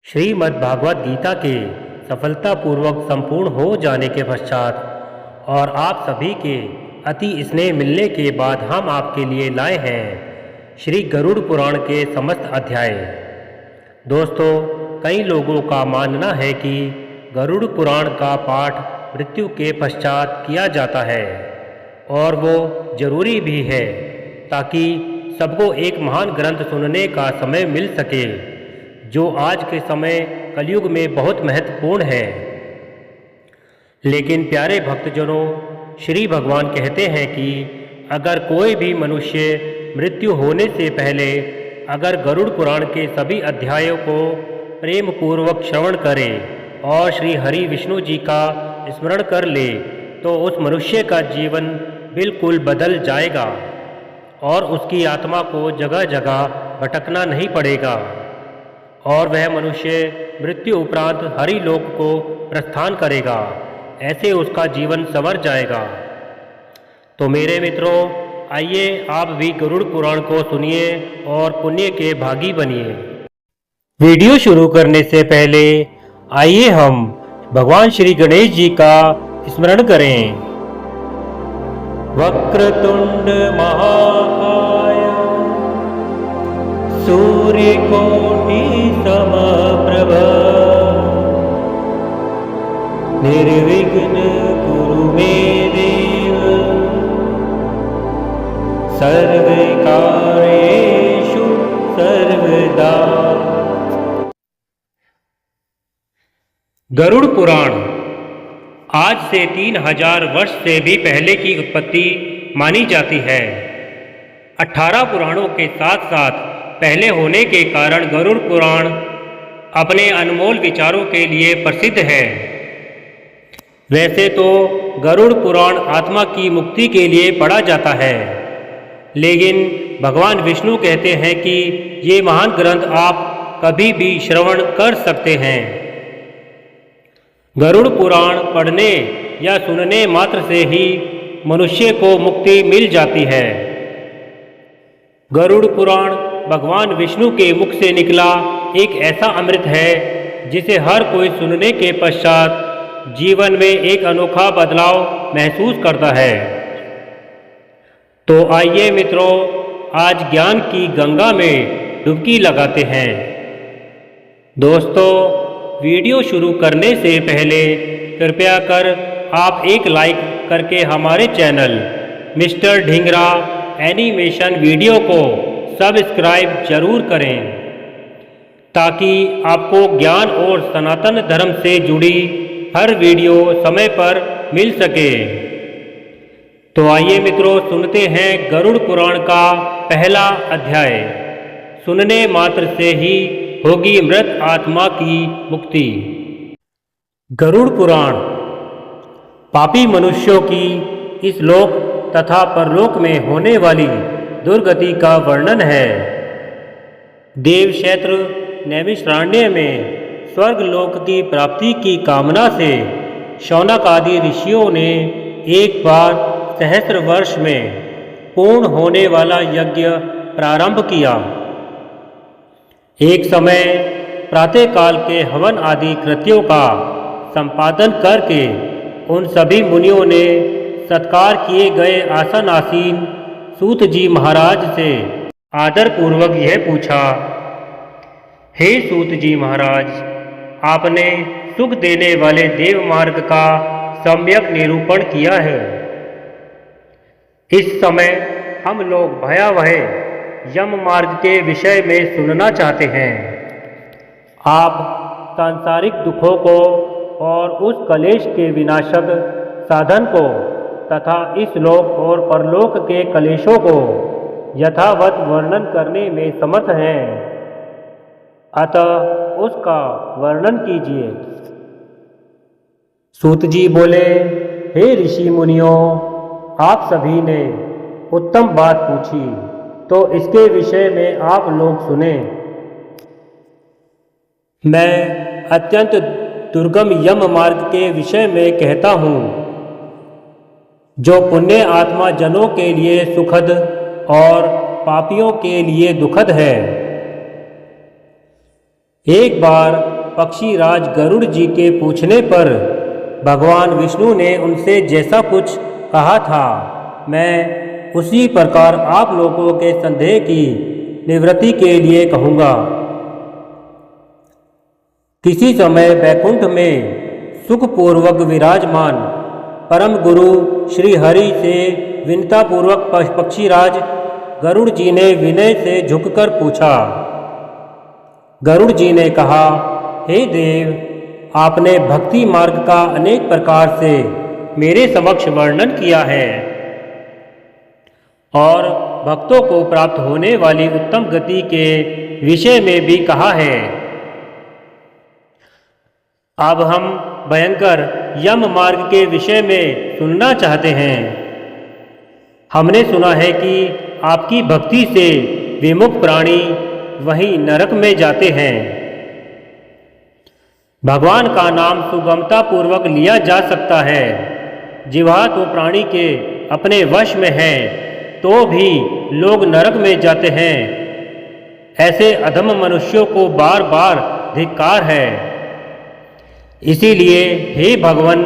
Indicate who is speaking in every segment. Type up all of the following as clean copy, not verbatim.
Speaker 1: श्रीमद् भागवत गीता के सफलतापूर्वक संपूर्ण हो जाने के पश्चात और आप सभी के अति स्नेह मिलने के बाद हम आपके लिए लाए हैं श्री गरुड़ पुराण के समस्त अध्याय। दोस्तों, कई लोगों का मानना है कि गरुड़ पुराण का पाठ मृत्यु के पश्चात किया जाता है और वो जरूरी भी है ताकि सबको एक महान ग्रंथ सुनने का समय मिल सके जो आज के समय कलयुग में बहुत महत्वपूर्ण है। लेकिन प्यारे भक्तजनों, श्री भगवान कहते हैं कि अगर कोई भी मनुष्य मृत्यु होने से पहले अगर गरुड़ पुराण के सभी अध्यायों को प्रेम पूर्वक श्रवण करे और श्री हरि विष्णु जी का स्मरण कर ले तो उस मनुष्य का जीवन बिल्कुल बदल जाएगा और उसकी आत्मा को जगह जगह भटकना नहीं पड़ेगा और वह मनुष्य मृत्यु उपरांत हरि लोक को प्रस्थान करेगा। ऐसे उसका जीवन संवर जाएगा। तो मेरे मित्रों, आइए आप भी गरुड़ पुराण को सुनिए और पुण्य के भागी बनिए। वीडियो शुरू करने से पहले आइए हम भगवान श्री गणेश जी का स्मरण करें। वक्रतुंड महाकाय सूर्यकोटि समप्रभ निर्विघ्न कुरु मे देव सर्वकार्येषु सर्वदा। गरुड़ पुराण आज से 3000 वर्ष से भी पहले की उत्पत्ति मानी जाती है। 18 पुराणों के साथ साथ पहले होने के कारण गरुड़ पुराण अपने अनमोल विचारों के लिए प्रसिद्ध है। वैसे तो गरुड़ पुराण आत्मा की मुक्ति के लिए पढ़ा जाता है, लेकिन भगवान विष्णु कहते हैं कि ये महान ग्रंथ आप कभी भी श्रवण कर सकते हैं। गरुड़ पुराण पढ़ने या सुनने मात्र से ही मनुष्य को मुक्ति मिल जाती है। गरुड़ पुराण भगवान विष्णु के मुख से निकला एक ऐसा अमृत है जिसे हर कोई सुनने के पश्चात जीवन में एक अनोखा बदलाव महसूस करता है। तो आइए मित्रों, आज ज्ञान की गंगा में डुबकी लगाते हैं। दोस्तों, वीडियो शुरू करने से पहले कृपया कर आप एक लाइक करके हमारे channel mister Dhingra animation video को सब्सक्राइब जरूर करें ताकि आपको ज्ञान और सनातन धर्म से जुड़ी हर वीडियो समय पर मिल सके। तो आइए मित्रों, सुनते हैं गरुड़ पुराण का पहला अध्याय। सुनने मात्र से ही होगी मृत आत्मा की मुक्ति। गरुड़ पुराण पापी मनुष्यों की इस लोक तथा परलोक में होने वाली दुर्गति का वर्णन है। देव क्षेत्र नैमिषारण्य में स्वर्गलोक की प्राप्ति की कामना से शौनक आदि ऋषियों ने एक बार सहस्त्र वर्ष में पूर्ण होने वाला यज्ञ प्रारंभ किया। एक समय प्रातःकाल के हवन आदि कृत्यों का संपादन करके उन सभी मुनियों ने सत्कार किए गए आसनासीन सूत जी महाराज से आदर पूर्वक यह पूछा, हे सूत जी महाराज, आपने सुख देने वाले देव मार्ग का सम्यक निरूपण किया है। इस समय हम लोग भयावह यम मार्ग के विषय में सुनना चाहते हैं। आप सांसारिक दुखों को और उस कलेश के विनाशक साधन को तथा इस लोक और परलोक के कलेशों को यथावत वर्णन करने में समर्थ हैं, अतः उसका वर्णन कीजिए। सूत जी बोले, हे ऋषि मुनियों, आप सभी ने उत्तम बात पूछी, तो इसके विषय में आप लोग सुने। मैं अत्यंत दुर्गम यम मार्ग के विषय में कहता हूँ, जो पुण्य आत्मा जनों के लिए सुखद और पापियों के लिए दुखद है। एक बार पक्षीराज गरुड़ जी के पूछने पर भगवान विष्णु ने उनसे जैसा कुछ कहा था, मैं उसी प्रकार आप लोगों के संदेह की निवृत्ति के लिए कहूँगा। किसी समय बैकुंठ में सुखपूर्वक विराजमान परम गुरु श्री हरि से विनतापूर्वक पक्षीराज गरुड़ जी ने विनय से झुककर पूछा। गरुड़ जी ने कहा, हे देव, आपने भक्ति मार्ग का अनेक प्रकार से मेरे समक्ष वर्णन किया है और भक्तों को प्राप्त होने वाली उत्तम गति के विषय में भी कहा है। अब हम भयंकर यम मार्ग के विषय में सुनना चाहते हैं। हमने सुना है कि आपकी भक्ति से विमुख प्राणी वहीं नरक में जाते हैं। भगवान का नाम सुगमता पूर्वक लिया जा सकता है। जिह्वा तो प्राणी के अपने वश में है, तो भी लोग नरक में जाते हैं। ऐसे अधम मनुष्यों को बार बार धिक्कार है। इसीलिए हे भगवान,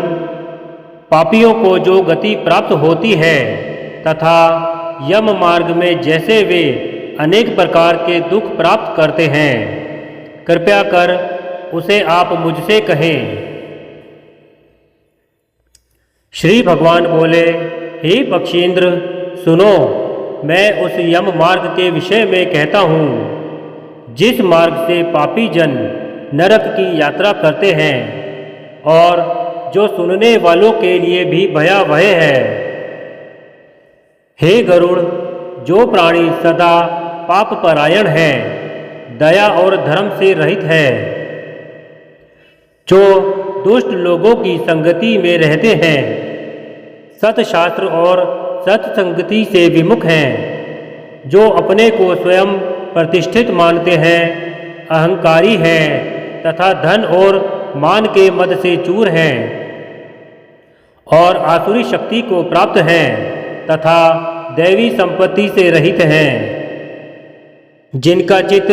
Speaker 1: पापियों को जो गति प्राप्त होती है तथा यम मार्ग में जैसे वे अनेक प्रकार के दुख प्राप्त करते हैं, कृपया कर उसे आप मुझसे कहें। श्री भगवान बोले, हे पक्षींद्र, सुनो, मैं उस यम मार्ग के विषय में कहता हूँ, जिस मार्ग से पापी जन नरक की यात्रा करते हैं और जो सुनने वालों के लिए भी भयावह है। हे गरुड़, जो प्राणी सदा पाप परायण है, दया और धर्म से रहित है, जो दुष्ट लोगों की संगति में रहते हैं, सतशास्त्र और सत्संगति से विमुख हैं, जो अपने को स्वयं प्रतिष्ठित मानते हैं, अहंकारी हैं तथा धन और मान के मद से चूर हैं और आसुरी शक्ति को प्राप्त हैं तथा दैवी संपत्ति से रहित हैं, जिनका चित्त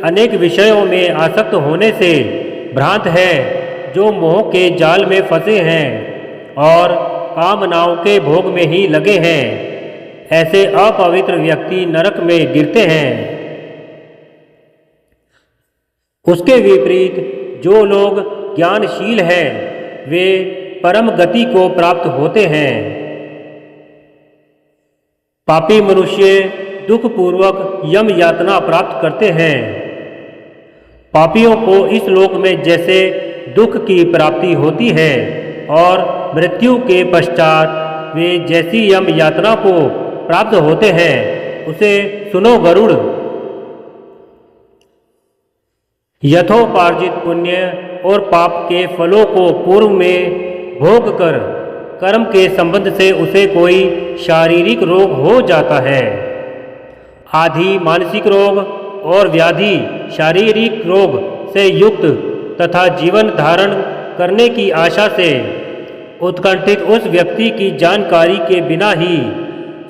Speaker 1: अनेक विषयों में आसक्त होने से भ्रांत है, जो मोह के जाल में फंसे हैं और कामनाओं के भोग में ही लगे हैं, ऐसे अपवित्र व्यक्ति नरक में गिरते हैं। उसके विपरीत जो लोग ज्ञानशील हैं, वे परम गति को प्राप्त होते हैं। पापी मनुष्य दुखपूर्वक यम यातना प्राप्त करते हैं। पापियों को इस लोक में जैसे दुख की प्राप्ति होती है और मृत्यु के पश्चात वे जैसी यम यातना को प्राप्त होते हैं, उसे सुनो गरुड़। यथोपार्जित पुण्य और पाप के फलों को पूर्व में भोग कर कर्म के संबंध से उसे कोई शारीरिक रोग हो जाता है। आदि मानसिक रोग और व्याधि शारीरिक रोग से युक्त तथा जीवन धारण करने की आशा से उत्कंठित उस व्यक्ति की जानकारी के बिना ही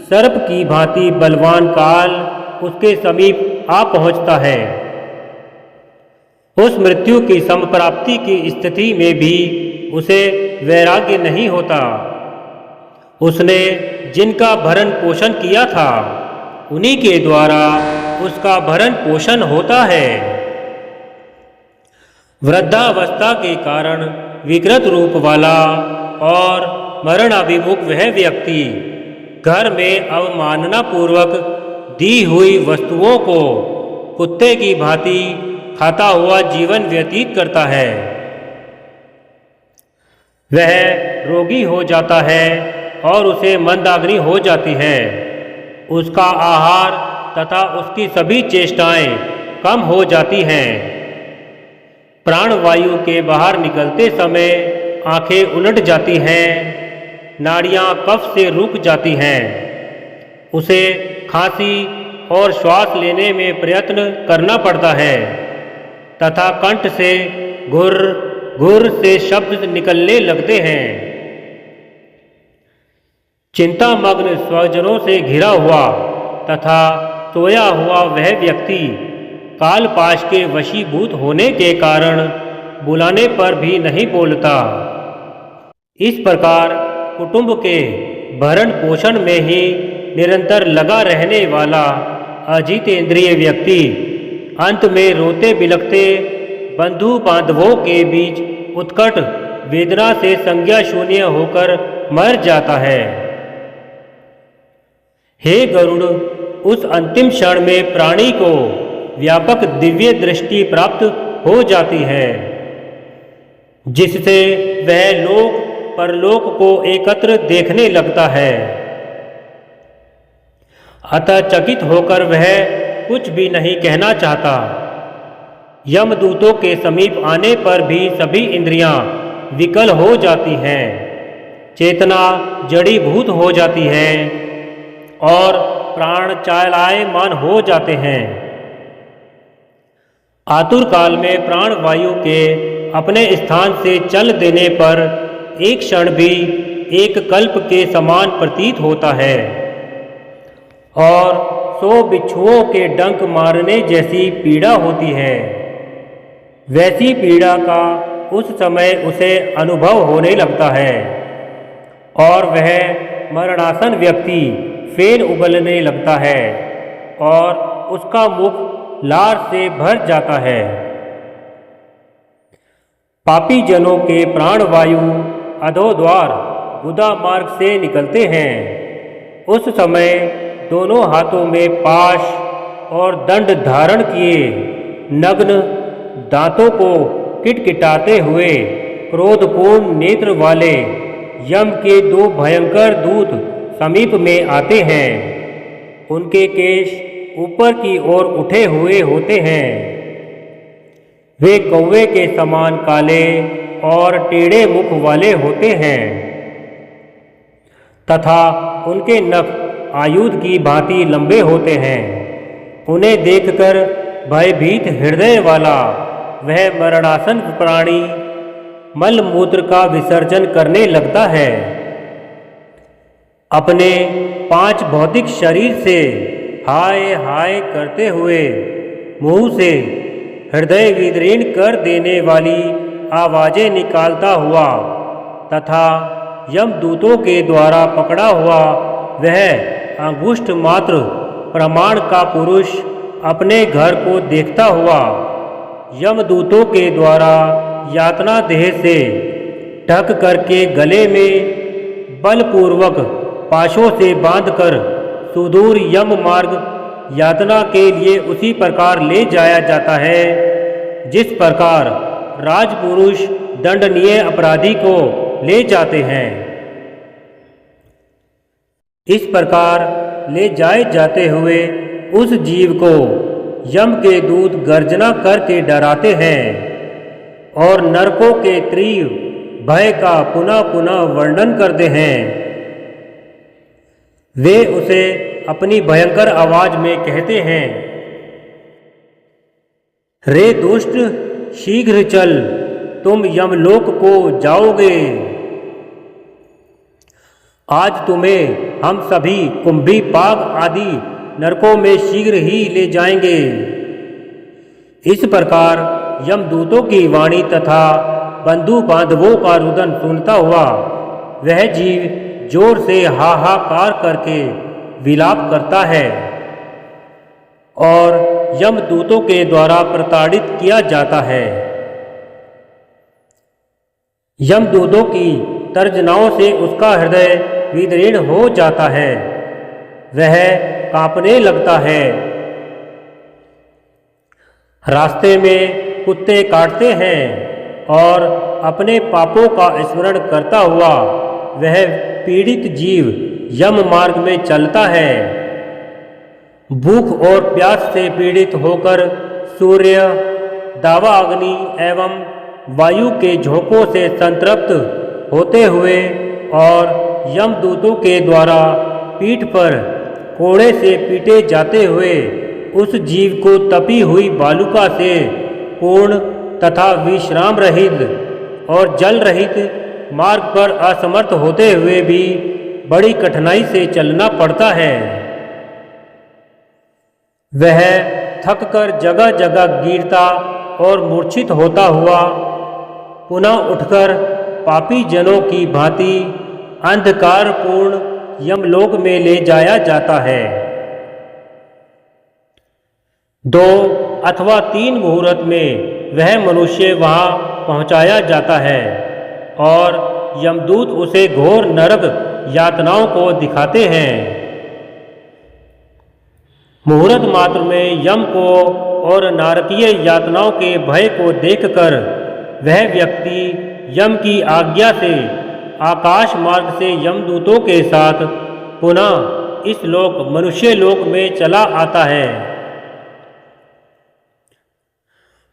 Speaker 1: सर्प की भांति बलवान काल उसके समीप आ पहुंचता है। उस मृत्यु की संप्राप्ति की स्थिति में भी उसे वैराग्य नहीं होता। उसने जिनका भरण पोषण किया था, उन्हीं के द्वारा उसका भरण पोषण होता है। वृद्धावस्था के कारण विकृत रूप वाला और मरणाभिमुख वह व्यक्ति घर में अवमानना पूर्वक दी हुई वस्तुओं को कुत्ते की भांति खाता हुआ जीवन व्यतीत करता है। वह रोगी हो जाता है और उसे मंदाग्नि हो जाती है। उसका आहार तथा उसकी सभी चेष्टाएं कम हो जाती हैं। प्राणवायु के बाहर निकलते समय आंखें उलट जाती हैं, नाड़ियां कफ से रुक जाती हैं। उसे खांसी और श्वास लेने में प्रयत्न करना पड़ता है तथा कंठ से घुर घुर से शब्द निकलने लगते हैं। चिंतामग्न स्वजनों से घिरा हुआ तथा सोया हुआ वह व्यक्ति कालपाश के वशीभूत होने के कारण बुलाने पर भी नहीं बोलता। इस प्रकार कुटुंब के भरण पोषण में ही निरंतर लगा रहने वाला अजितेंद्रिय व्यक्ति अंत में रोते बिलखते बंधु बांधवों के बीच उत्कट वेदना से संज्ञा शून्य होकर मर जाता है। हे गरुड़, उस अंतिम क्षण में प्राणी को व्यापक दिव्य दृष्टि प्राप्त हो जाती है, जिससे वह लोक परलोक को एकत्र देखने लगता है। अतः चकित होकर वह कुछ भी नहीं कहना चाहता। यमदूतों के समीप आने पर भी सभी इंद्रियां विकल हो जाती हैं, चेतना जड़ीभूत हो जाती है और प्राण चालायमान हो जाते हैं। आतुर काल में प्राण वायु के अपने स्थान से चल देने पर एक क्षण भी एक कल्प के समान प्रतीत होता है और 100 बिच्छुओं के डंक मारने जैसी पीड़ा होती है। वैसी पीड़ा का उस समय उसे अनुभव होने लगता है और वह मरणासन व्यक्ति फेर उगलने लगता है और उसका मुख लार से भर जाता है। पापी जनों के प्राणवायु अधोद्वार गुदा मार्ग से निकलते हैं। उस समय दोनों हाथों में पाश और दंड धारण किए नग्न दांतों को किटकिटाते हुए क्रोधपूर्ण नेत्र वाले यम के 2 भयंकर दूत समीप में आते हैं। उनके केश ऊपर की ओर उठे हुए होते हैं। वे कौवे के समान काले और टेढ़े मुख वाले होते हैं तथा उनके नख आयुध की भांति लंबे होते हैं। उन्हें देखकर भयभीत हृदय वाला वह मरणासन प्राणी मलमूत्र का विसर्जन करने लगता है। अपने 5 भौतिक शरीर से हाय हाय करते हुए मुंह से हृदय विदीर्ण कर देने वाली आवाजें निकालता हुआ तथा यमदूतों के द्वारा पकड़ा हुआ वह अंगुष्ठ मात्र प्रमाण का पुरुष अपने घर को देखता हुआ यमदूतों के द्वारा यातना देह से ढक करके गले में बलपूर्वक पाशों से बांधकर सुदूर यम मार्ग यातना के लिए उसी प्रकार ले जाया जाता है जिस प्रकार राजपुरुष दंडनीय अपराधी को ले जाते हैं। इस प्रकार ले जाए जाते हुए उस जीव को यम के दूत गर्जना करके डराते हैं और नरकों के तीव्र भय का पुनः पुनः वर्णन करते हैं। वे उसे अपनी भयंकर आवाज में कहते हैं, रे दुष्ट, शीघ्र चल, तुम यमलोक को जाओगे। आज तुम्हें हम सभी कुंभी पाग आदि नरकों में शीघ्र ही ले जाएंगे। इस प्रकार यमदूतों की वाणी तथा बंधु बांधवों का रुदन सुनता हुआ वह जीव जोर से हाहाकार करके विलाप करता है और यमदूतों के द्वारा प्रताड़ित किया जाता है। यमदूतों की तर्जनाओं से उसका हृदय विदीर्ण हो जाता है, वह कांपने लगता है। रास्ते में कुत्ते काटते हैं और अपने पापों का स्मरण करता हुआ वह पीड़ित जीव यम मार्ग में चलता है। भूख और प्यास से पीड़ित होकर सूर्य, दावाग्नि एवं वायु के झोंकों से संतृप्त होते हुए और यमदूतों के द्वारा पीठ पर कोड़े से पीटे जाते हुए उस जीव को तपी हुई बालुका से पूर्ण तथा विश्राम रहित और जल रहित मार्ग पर असमर्थ होते हुए भी बड़ी कठिनाई से चलना पड़ता है। वह थककर जगह जगह गिरता और मूर्छित होता हुआ पुनः उठकर पापी जनों की भांति अंधकारपूर्ण यमलोक में ले जाया जाता है। 2 अथवा 3 मुहूर्त में वह मनुष्य वहाँ पहुँचाया जाता है और यमदूत उसे घोर नरक यातनाओं को दिखाते हैं। मुहूर्त मात्र में यम को और नारकीय यातनाओं के भय को देखकर वह व्यक्ति यम की आज्ञा से आकाश मार्ग से यमदूतों के साथ पुनः इस लोक मनुष्य लोक में चला आता है।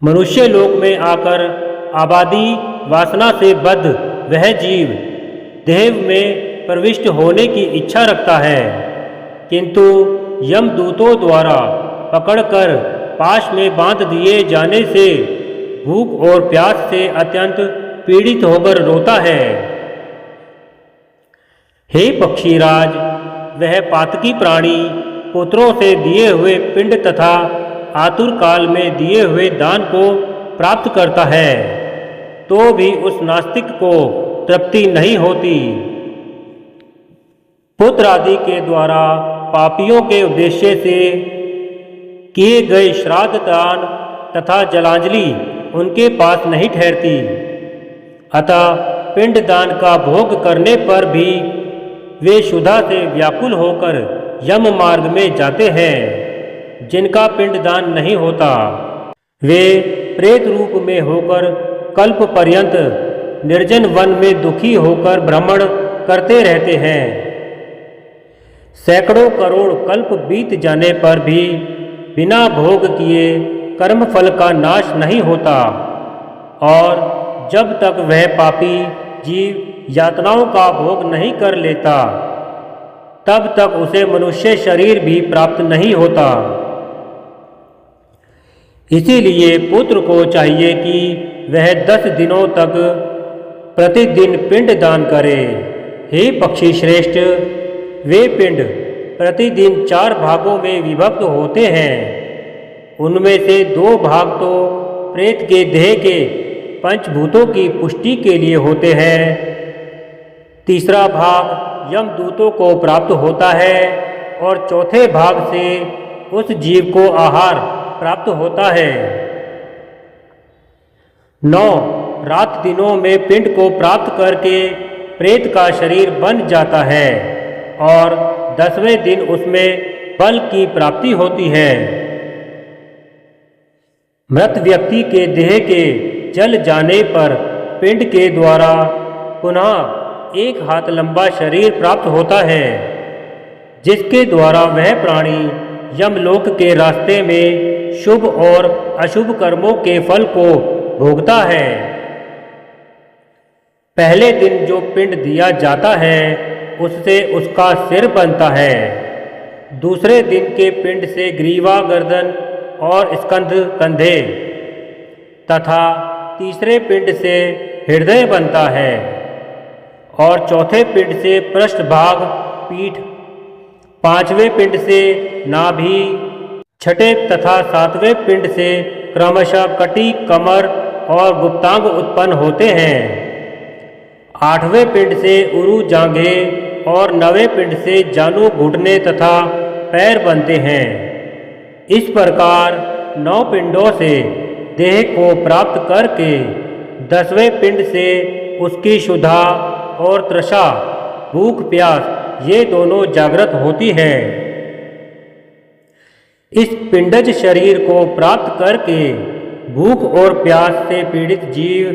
Speaker 1: मनुष्य लोक में आकर आबादी वासना से बद्ध वह जीव देह में प्रविष्ट होने की इच्छा रखता है, किंतु यमदूतों द्वारा पकड़कर पाश में बांध दिए जाने से भूख और प्यास से अत्यंत पीड़ित होकर रोता है। हे पक्षीराज, वह पातकी प्राणी पुत्रों से दिए हुए पिंड तथा आतुर काल में दिए हुए दान को प्राप्त करता है, तो भी उस नास्तिक को तृप्ति नहीं होती। पुत्र आदि के द्वारा पापियों के उद्देश्य से किए गए श्राद्ध दान तथा जलांजलि उनके पास नहीं ठहरती, अतः पिंडदान का भोग करने पर भी वे क्षुधा से व्याकुल होकर यम मार्ग में जाते हैं। जिनका पिंडदान नहीं होता वे प्रेत रूप में होकर कल्प पर्यंत निर्जन वन में दुखी होकर भ्रमण करते रहते हैं। सैकड़ों करोड़ कल्प बीत जाने पर भी बिना भोग किए कर्मफल का नाश नहीं होता, और जब तक वह पापी जीव यातनाओं का भोग नहीं कर लेता तब तक उसे मनुष्य शरीर भी प्राप्त नहीं होता। इसीलिए पुत्र को चाहिए कि वह 10 दिनों तक प्रतिदिन पिंड दान करे। हे पक्षी श्रेष्ठ, वे पिंड प्रतिदिन 4 भागों में विभक्त होते हैं। उनमें से 2 भाग तो प्रेत के देह के पंचभूतों की पुष्टि के लिए होते हैं, तीसरा भाग यमदूतों को प्राप्त होता है और चौथे भाग से उस जीव को आहार प्राप्त होता है। 9 रात दिनों में पिंड को प्राप्त करके प्रेत का शरीर बन जाता है और 10वें दिन उसमें बल की प्राप्ति होती है। मृत व्यक्ति के देह के जल जाने पर पिंड के द्वारा पुनः 1 हाथ लंबा शरीर प्राप्त होता है, जिसके द्वारा वह प्राणी यमलोक के रास्ते में शुभ और अशुभ कर्मों के फल को भोगता है। पहले दिन जो पिंड दिया जाता है उससे उसका सिर बनता है, दूसरे दिन के पिंड से ग्रीवा, गर्दन और स्कंध, कंधे तथा तीसरे पिंड से हृदय बनता है और चौथे पिंड से पृष्ठभाग, पीठ, 5वें पिंड से नाभि, 6ठे तथा 7वें पिंड से क्रमशः कटी, कमर और गुप्तांग उत्पन्न होते हैं। 8वें पिंड से उरु, जांघें और 9वें पिंड से जानु, घुटने तथा पैर बनते हैं। इस प्रकार 9 पिंडों से देह को प्राप्त करके 10वें पिंड से उसकी क्षुधा और तृषा, भूख प्यास ये दोनों जागृत होती है। इस पिंडज शरीर को प्राप्त करके भूख और प्यास से पीड़ित जीव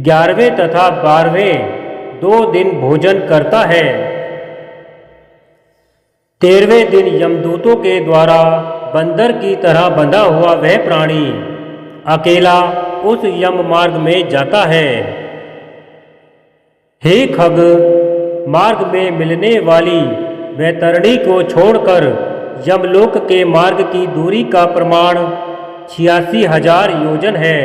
Speaker 1: 11वें तथा 12वें 2 दिन भोजन करता है। 13वें दिन यमदूतों के द्वारा बंदर की तरह बंधा हुआ वह प्राणी अकेला उस यम मार्ग में जाता है। हे खग, मार्ग में मिलने वाली वैतरणी को छोड़कर यमलोक के मार्ग की दूरी का प्रमाण 86,000 योजन है।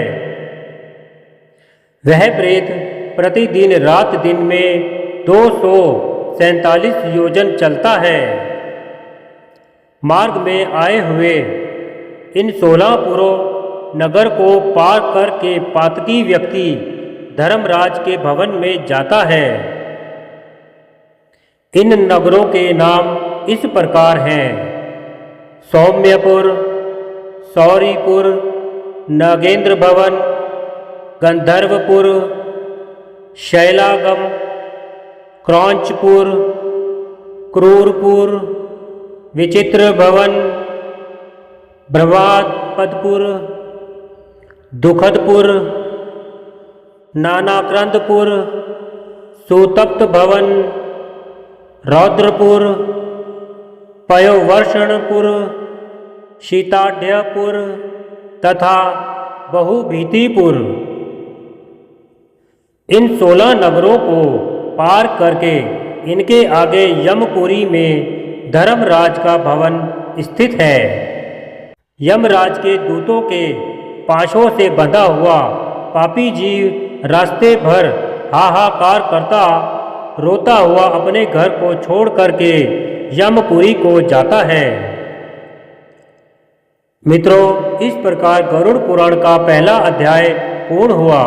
Speaker 1: वह प्रेत प्रतिदिन रात दिन में 247 योजन चलता है। मार्ग में आए हुए इन 16 पुरों नगर को पार करके पातकी व्यक्ति धर्मराज के भवन में जाता है। इन नगरों के नाम इस प्रकार हैं: सौम्यपुर, सौरीपुर, नागेंद्र भवन, गंधर्वपुर, शैलागम, क्रौंचपुर, क्रूरपुर, विचित्र भवन, ब्रह्मादपदपुर, दुखदपुर, नानाक्रंदपुर, सुतप्त भवन, रौद्रपुर, पयोवर्षणपुर, शीताढ्यपुर तथा बहुभीतिपुर। इन 16 नगरों को पार करके इनके आगे यमपुरी में धर्मराज का भवन स्थित है। यमराज के दूतों के पाशों से बंधा हुआ पापी जीव रास्ते भर हाहाकार करता रोता हुआ अपने घर को छोड़ करके यमपुरी को जाता है। मित्रों, इस प्रकार गरुड़ पुराण का पहला अध्याय पूर्ण हुआ।